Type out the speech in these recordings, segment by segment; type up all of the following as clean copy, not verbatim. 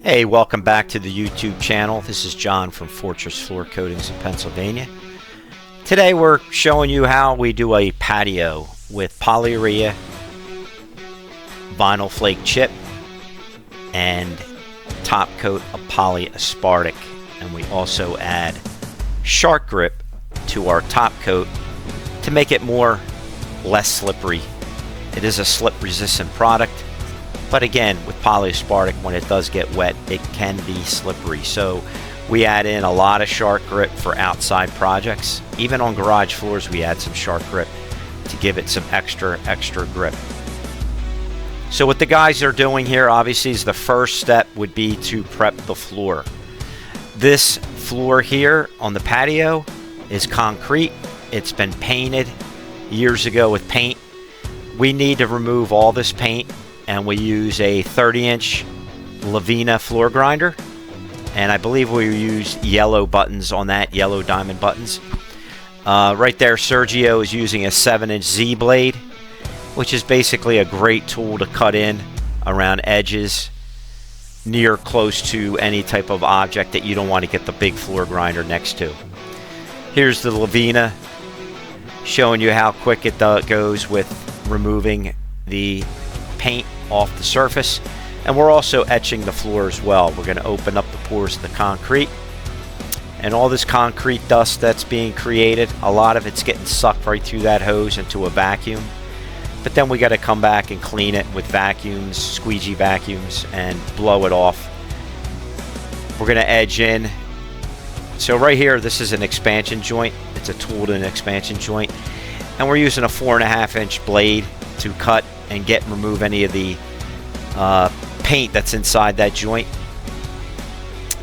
Hey, welcome back to the YouTube channel. This is John from Fortress Floor Coatings in Pennsylvania. Today we're showing you how we do a patio with Polyurea, vinyl flake chip, and top coat of polyaspartic. And we also add shark grip to our top coat to make it less slippery. It is a slip resistant product. But again, with polyaspartic, when it does get wet, it can be slippery. So we add in a lot of shark grip for outside projects. Even on garage floors, we add some shark grip to give it some extra grip. So what the guys are doing here, obviously, is the first step would be to prep the floor. This floor here on the patio is concrete. It's been painted years ago with paint. We need to remove all this paint, and we use a 30-inch Lavina floor grinder, and I believe we use yellow buttons on that, yellow diamond buttons. Right there, Sergio is using a 7-inch Z blade, which is basically a great tool to cut in around edges near close to any type of object that you don't want to get the big floor grinder next to. Here's the Lavina showing you how quick it goes with removing the paint off the surface, and we're also etching the floor as well. We're going to open up the pores of the concrete, and all this concrete dust that's being created, a lot of it's getting sucked right through that hose into a vacuum, but then we got to come back and clean it with vacuums, squeegee vacuums, and blow it off. We're going to edge in. So right here, this is an expansion joint. It's a tool to an expansion joint, and we're using a 4.5-inch blade to cut and remove any of the paint that's inside that joint.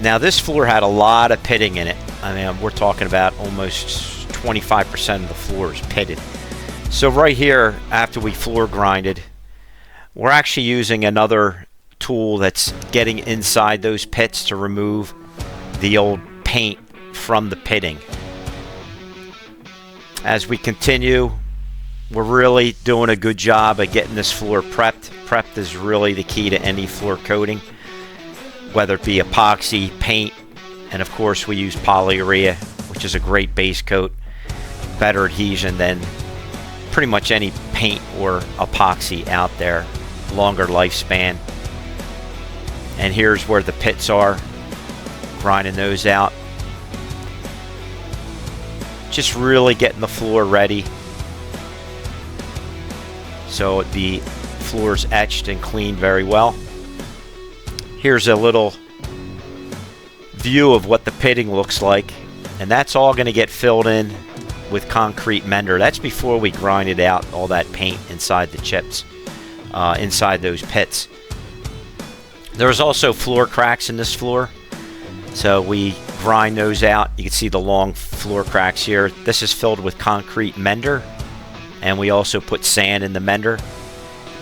Now this floor had a lot of pitting in it. I mean, we're talking about almost 25% of the floor is pitted. So right here, after we floor grinded, we're actually using another tool that's getting inside those pits to remove the old paint from the pitting. As we continue, we're really doing a good job of getting this floor prepped. Prepped is really the key to any floor coating, whether it be epoxy, paint, and of course we use Polyurea, which is a great base coat, better adhesion than pretty much any paint or epoxy out there, longer lifespan. And here's where the pits are, grinding those out. Just really getting the floor ready so the floor's etched and cleaned very well. Here's a little view of what the pitting looks like, and that's all going to get filled in with concrete mender. That's before we grind out all that paint inside the chips, inside those pits. There's also floor cracks in this floor, so we grind those out. You can see the long floor cracks here. This is filled with concrete mender, and we also put sand in the mender.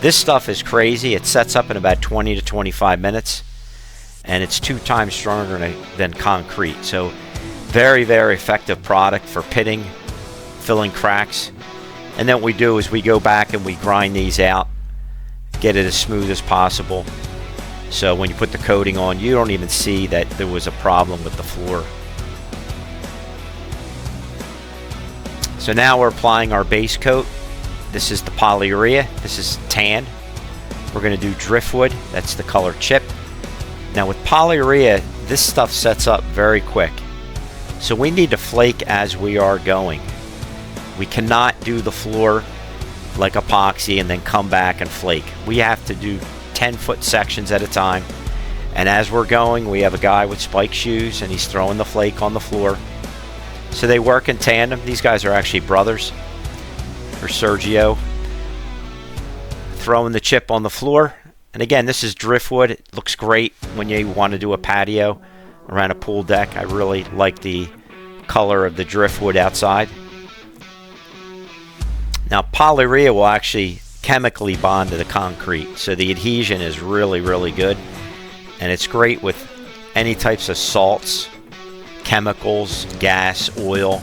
This stuff is crazy. It sets up in about 20 to 25 minutes, and it's 2 times stronger than concrete. So very, very effective product for pitting, filling cracks. And then what we do is we go back and we grind these out, get it as smooth as possible. So when you put the coating on, you don't even see that there was a problem with the floor. So now we're applying our base coat. This is the Polyurea. This is tan. We're going to do driftwood. That's the color chip. Now with Polyurea, this stuff sets up very quick. So we need to flake as we are going. We cannot do the floor like epoxy and then come back and flake. We have to do 10-foot sections at a time. And as we're going, we have a guy with spike shoes, and he's throwing the flake on the floor. So they work in tandem. These guys are actually brothers. Or Sergio throwing the chip on the floor. And again, this is driftwood. It looks great when you want to do a patio around a pool deck. I really like the color of the driftwood outside. Now Polyurea will actually chemically bond to the concrete, so the adhesion is really, really good, and it's great with any types of salts, chemicals, gas, oil.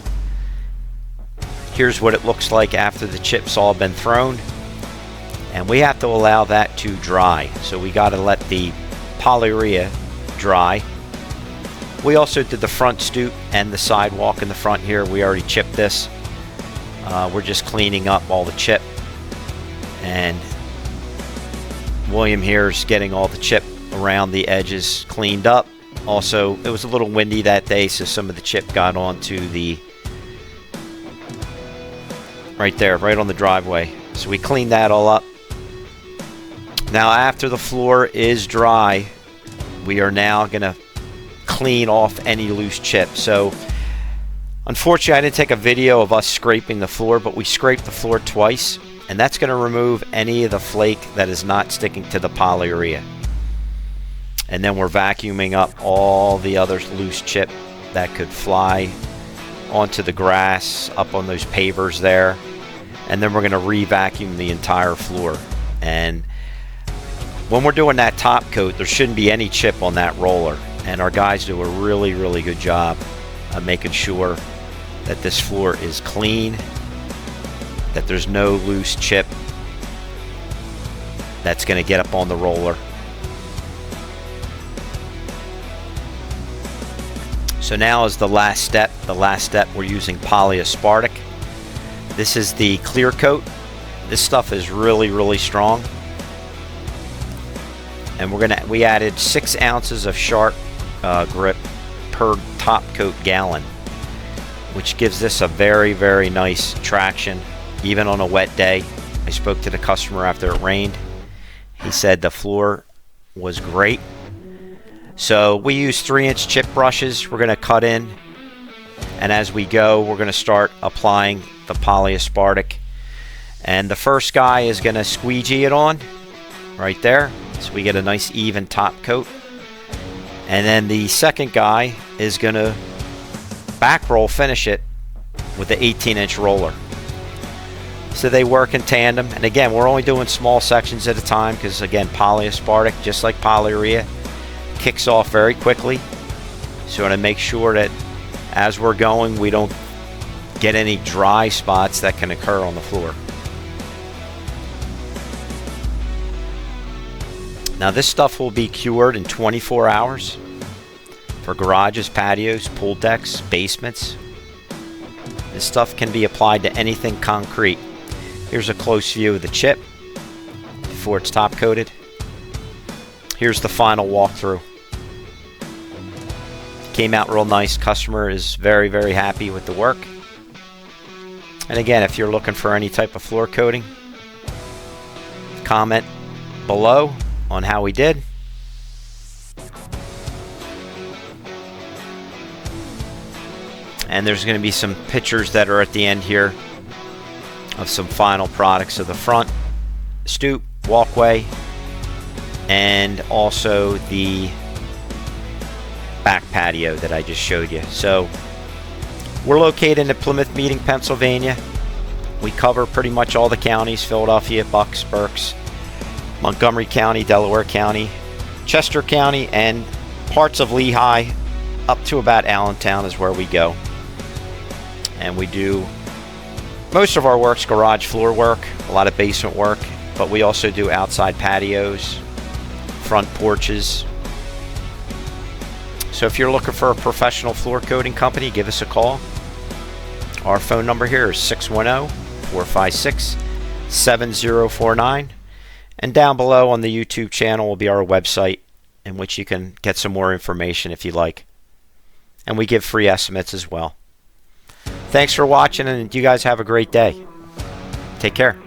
Here's what it looks like after the chips all been thrown, and we have to allow that to dry. So we got to let the Polyurea dry. We also did the front stoop and the sidewalk in the front here. We already chipped this. We're just cleaning up all the chip, and William here is getting all the chip around the edges cleaned up. Also, it was a little windy that day, so some of the chip got onto the right there, right on the driveway. So we cleaned that all up. Now after the floor is dry, we are now going to clean off any loose chip. So unfortunately I didn't take a video of us scraping the floor, but we scraped the floor twice, and that's going to remove any of the flake that is not sticking to the polyurea. And then we're vacuuming up all the other loose chip that could fly onto the grass, up on those pavers there. And then we're going to re-vacuum the entire floor. And when we're doing that top coat, there shouldn't be any chip on that roller. And our guys do a really, really good job of making sure that this floor is clean, that there's no loose chip that's going to get up on the roller. So now is the last step. The last step, we're using polyaspartic. This is the clear coat. This stuff is really, really strong. And we added 6 ounces of shark grip per top coat gallon, which gives this a very, very nice traction, even on a wet day. I spoke to the customer after it rained. He said the floor was great. So we use 3-inch chip brushes. We're going to cut in, and as we go, we're going to start applying the polyaspartic. And the first guy is going to squeegee it on right there, so we get a nice even top coat. And then the second guy is going to back roll finish it with the 18-inch roller. So they work in tandem. And again, we're only doing small sections at a time because, again, polyaspartic, just like polyurea, kicks off very quickly. So to make sure that as we're going, we don't get any dry spots that can occur on the floor. Now this stuff will be cured in 24 hours for garages, patios, pool decks, basements. This stuff can be applied to anything concrete. Here's a close view of the chip before it's top coated. Here's the final walkthrough. Came out real nice. Customer is very, very happy with the work. And again, if you're looking for any type of floor coating, comment below on how we did. And there's going to be some pictures that are at the end here of some final products of the front stoop, walkway, and also the back patio that I just showed you. So we're located in Plymouth Meeting, Pennsylvania. We cover pretty much all the counties: Philadelphia, Bucks, Berks, Montgomery County, Delaware County, Chester County, and parts of Lehigh up to about Allentown is where we go. And we do most of our work's garage floor work, a lot of basement work, but we also do outside patios, front porches. So if you're looking for a professional floor coating company, give us a call. Our phone number here is 610-456-7049. And down below on the YouTube channel will be our website, in which you can get some more information if you like. And we give free estimates as well. Thanks for watching, and you guys have a great day. Take care.